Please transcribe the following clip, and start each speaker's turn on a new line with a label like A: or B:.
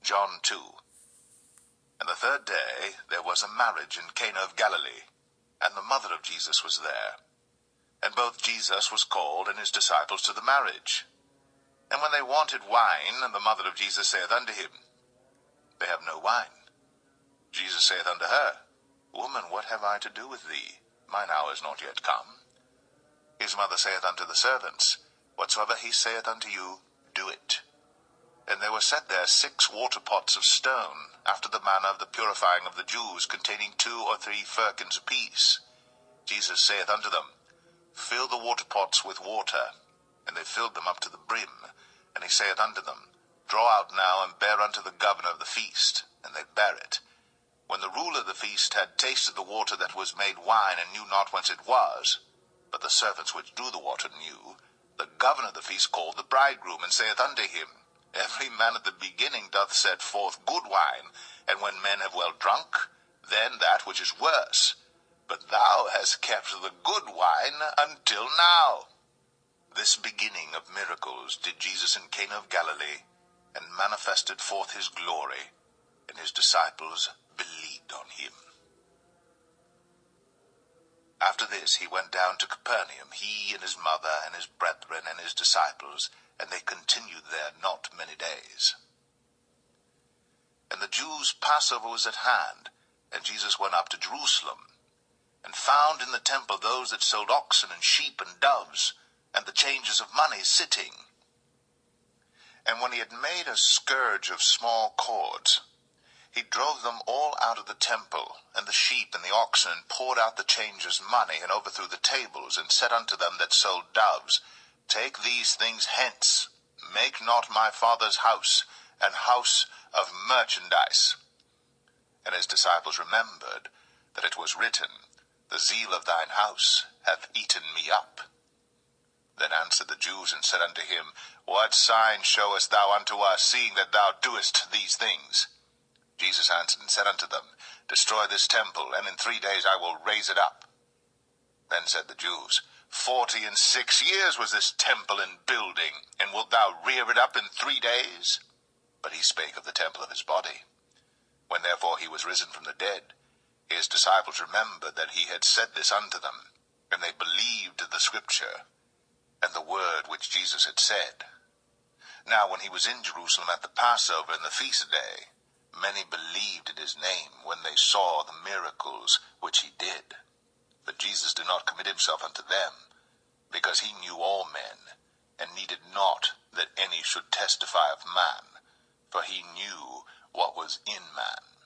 A: John 2. And the third day there was a marriage in Cana of Galilee, and the mother of Jesus was there. And both Jesus was called and his disciples to the marriage. And when they wanted wine, and the mother of Jesus saith unto him, They have no wine. Jesus saith unto her, Woman, what have I to do with thee? Mine hour is not yet come. His mother saith unto the servants, Whatsoever he saith unto you, do it. And there were set there 6 water pots of stone, after the manner of the purifying of the Jews, containing 2 or 3 firkins apiece. Jesus saith unto them, Fill the water pots with water. And they filled them up to the brim. And he saith unto them, Draw out now, and bear unto the governor of the feast. And they bare it. When the ruler of the feast had tasted the water that was made wine, and knew not whence it was, but the servants which drew the water knew, the governor of the feast called the bridegroom, and saith unto him, Every man at the beginning doth set forth good wine, and when men have well drunk, then that which is worse. But thou hast kept the good wine until now. This beginning of miracles did Jesus in Cana of Galilee, and manifested forth his glory, and his disciples believed on him. After this he went down to Capernaum, he and his mother and his brethren and his disciples, and they continued there not many days. And the Jews' Passover was at hand, and Jesus went up to Jerusalem, and found in the temple those that sold oxen and sheep and doves, and the changers of money sitting. And when he had made a scourge of small cords, he drove them all out of the temple, and the sheep and the oxen, and poured out the changers' money, and overthrew the tables, and said unto them that sold doves, Take these things hence, make not my Father's house an house of merchandise. And his disciples remembered that it was written, The zeal of thine house hath eaten me up. Then answered the Jews, and said unto him, What sign showest thou unto us, seeing that thou doest these things? Jesus answered and said unto them, Destroy this temple, and in 3 days I will raise it up. Then said the Jews, 46 years was this temple in building, and wilt thou rear it up in 3 days? But he spake of the temple of his body. When therefore he was risen from the dead, his disciples remembered that he had said this unto them, and they believed the scripture, and the word which Jesus had said. Now when he was in Jerusalem at the Passover and the feast day, many believed in his name when they saw the miracles which he did. But Jesus did not commit himself unto them, because he knew all men, and needed not that any should testify of man, for he knew what was in man.